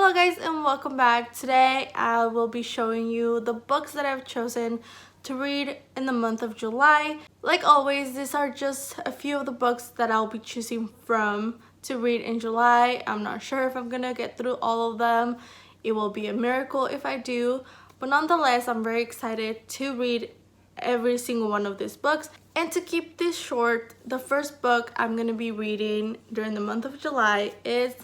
Hello guys and welcome back. Today I will be showing you the books that I've chosen to read in the month of July. Like always, these are just a few of the books that I'll be choosing from to read in July. I'm not sure if I'm gonna get through all of them. It will be a miracle if I do, but nonetheless I'm very excited to read every single one of these books. And to keep this short, the first book I'm gonna be reading during the month of July is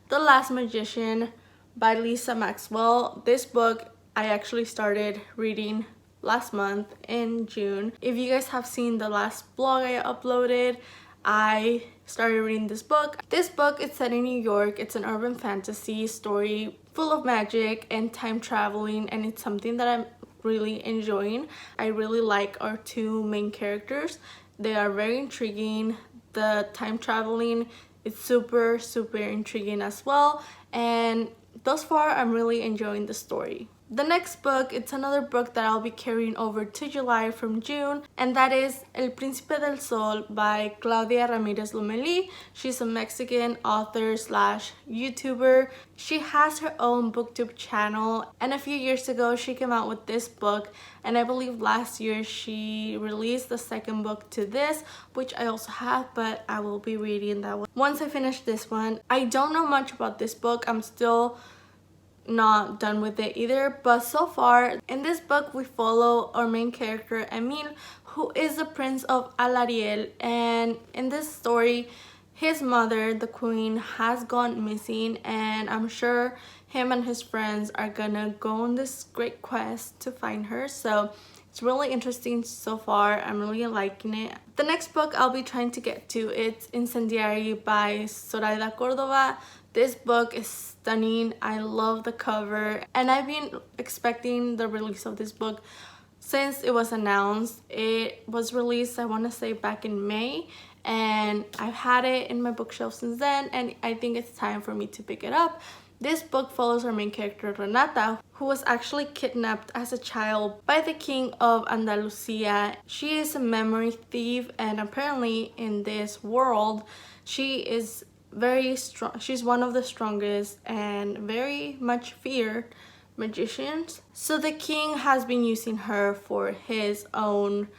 The Last Magician by Lisa Maxwell. This book I actually started reading last month in June. If you guys have seen the last blog I uploaded, I started reading this book. This book is set in New York. It's an urban fantasy story full of magic and time traveling, and it's something that I'm really enjoying. I really like our two main characters. They are very intriguing. The time traveling is super intriguing as well, and thus far I'm really enjoying the story. The next book, it's another book that I'll be carrying over to July from June, and that is El Príncipe del Sol by Claudia Ramirez Lomelí. She's a Mexican author slash YouTuber. She has her own booktube channel, and a few years ago she came out with this book, and I believe last year she released the second book to this, which I also have, but I will be reading that one once I finish this one. I don't know much about this book. I'm still not done with it either, but so far in this book we follow our main character Emil, who is the prince of Alariel, and in this story his mother, the queen, has gone missing, and I'm sure him and his friends are gonna go on this great quest to find her. So it's really interesting so far. I'm really liking it. The next book I'll be trying to get to, it's Incendiary by Zoraida Cordova. This book is stunning. I love the cover, and I've been expecting the release of this book since it was announced. It was released, I want to say, back in May, and I've had it in my bookshelf since then, and I think it's time for me to pick it up. This book follows our main character Renata, who was actually kidnapped as a child by the king of Andalusia. She is a memory thief, and apparently in this world she is very strong. She's one of the strongest and very much feared magicians. So the king has been using her for his own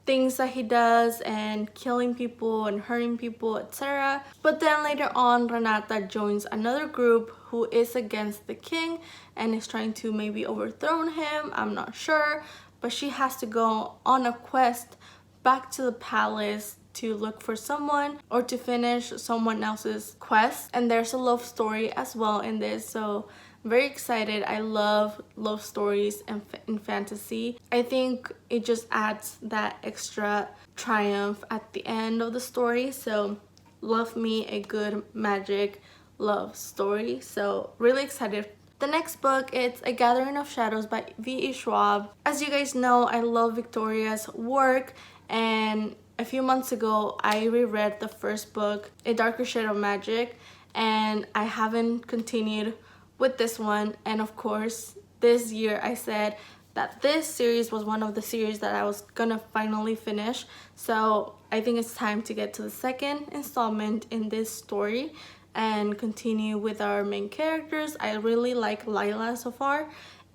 things that he does, and killing people and hurting people, etc. But then later on, Renata joins another group who is against the king and is trying to maybe overthrow him. I'm not sure, but she has to go on a quest back to the palace to look for someone or to finish someone else's quest. And there's a love story as well in this, so I'm very excited. I love love stories and in fantasy. I think it just adds that extra triumph at the end of the story. So love me a good magic love story. So really excited. The next book, it's A Gathering of Shadows by V.E. Schwab. As you guys know, I love Victoria's work, and a few months ago I reread the first book, A Darker Shade of Magic, and I haven't continued with this one. And of course this year I said that this series was one of the series that I was gonna finally finish, so I think it's time to get to the second installment in this story and continue with our main characters. I really like Lila so far,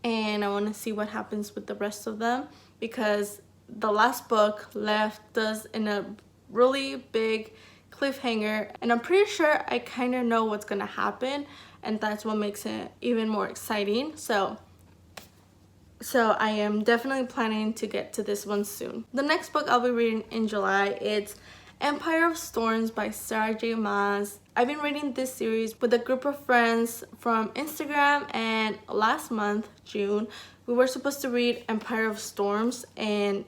and I want to see what happens with the rest of them, because the last book left us in a really big cliffhanger, and I'm pretty sure I kind of know what's gonna happen, and that's what makes it even more exciting. So I am definitely planning to get to this one soon. The next book I'll be reading in July, it's Empire of Storms by Sarah J. Maas. I've been reading this series with a group of friends from Instagram, and last month, June, we were supposed to read Empire of Storms, and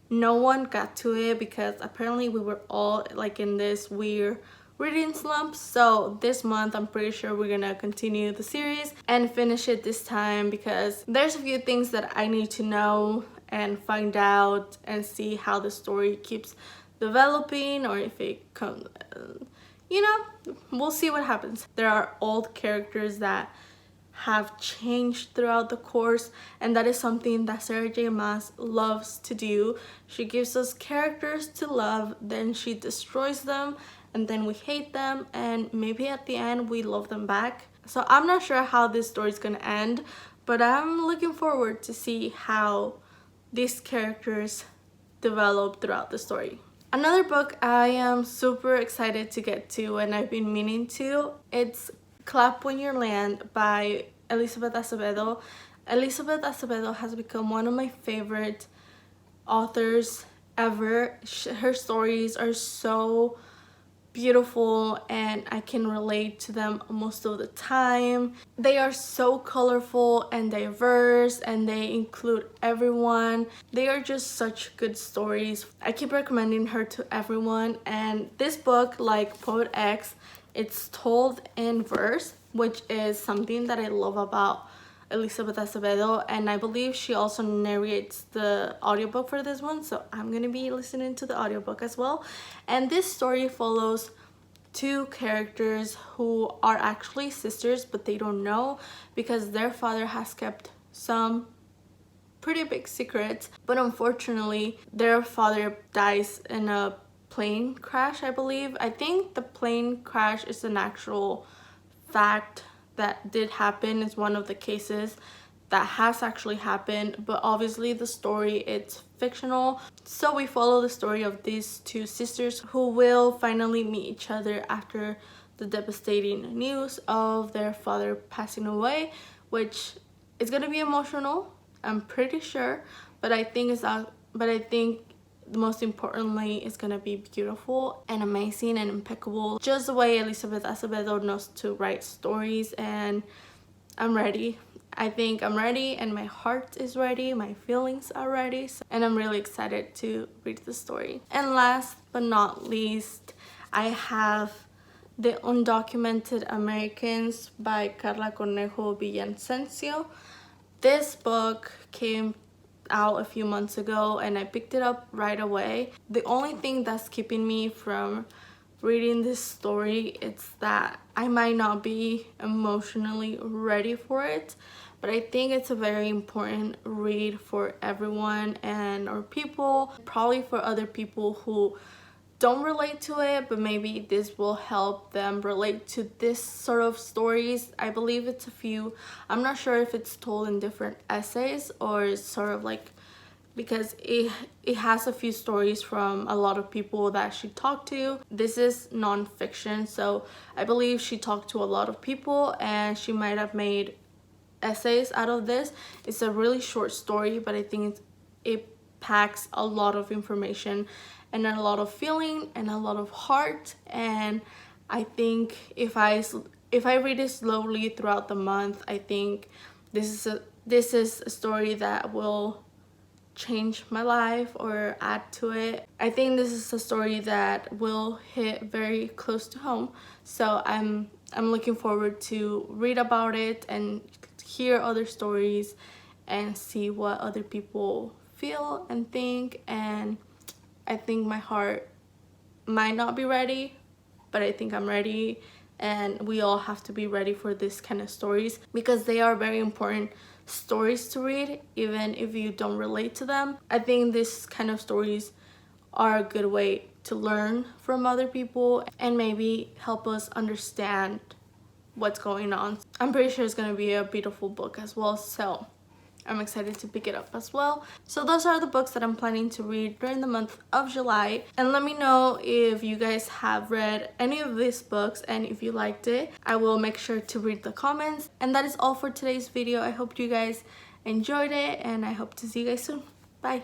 no one got to it because apparently we were all like in this weird reading slump. So this month I'm pretty sure we're gonna continue the series and finish it this time, because there's a few things that I need to know and find out and see how the story keeps developing, or if it comes, you know, we'll see what happens. There are old characters that have changed throughout the course, and that is something that Sarah J. Maas loves to do. She gives us characters to love, then she destroys them, and then we hate them, and maybe at the end we love them back. So I'm not sure how this story is gonna end, but I'm looking forward to see how these characters develop throughout the story. Another book I am super excited to get to and I've been meaning to, it's Clap When You Land by Elizabeth Acevedo. Elizabeth Acevedo has become one of my favorite authors ever. Her stories are so beautiful and I can relate to them most of the time. They are so colorful and diverse and they include everyone. They are just such good stories. I keep recommending her to everyone, and this book, like Poet X, it's told in verse, which is something that I love about Elizabeth Acevedo, and I believe she also narrates the audiobook for this one, so I'm gonna be listening to the audiobook as well. And this story follows two characters who are actually sisters, but they don't know because their father has kept some pretty big secrets. But unfortunately, their father dies in a plane crash, I believe. I think the plane crash is an actual fact that did happen. It's one of the cases that has actually happened, but obviously the story, it's fictional. So we follow the story of these two sisters who will finally meet each other after the devastating news of their father passing away, which is gonna be emotional, I'm pretty sure, but I think most importantly, it's gonna be beautiful and amazing and impeccable, just the way Elizabeth Acevedo knows to write stories. And I'm ready. I think I'm ready, and my heart is ready, my feelings are ready, and I'm really excited to read the story. And last but not least, I have The Undocumented Americans by Carla Cornejo Villavicencio. This book came out a few months ago and I picked it up right away. The only thing that's keeping me from reading this story is that I might not be emotionally ready for it, but I think it's a very important read for everyone and or people, probably for other people who don't relate to it, but maybe this will help them relate to this sort of stories. I believe it's a few, I'm not sure if it's told in different essays or it's sort of like, because it has a few stories from a lot of people that she talked to. This is non-fiction, so I believe she talked to a lot of people and she might have made essays out of this. It's a really short story, but I think it packs a lot of information and a lot of feeling and a lot of heart. And I think if I read it slowly throughout the month, I think this is a story that will change my life or add to it. I think this is a story that will hit very close to home, so I'm looking forward to read about it and hear other stories and see what other people feel and think. And I think my heart might not be ready, but I think I'm ready, and we all have to be ready for this kind of stories because they are very important stories to read even if you don't relate to them. I think this kind of stories are a good way to learn from other people and maybe help us understand what's going on. I'm pretty sure it's gonna be a beautiful book as well, so I'm excited to pick it up as well. So those are the books that I'm planning to read during the month of July. And let me know if you guys have read any of these books and if you liked it. I will make sure to read the comments. And that is all for today's video. I hope you guys enjoyed it and I hope to see you guys soon. Bye.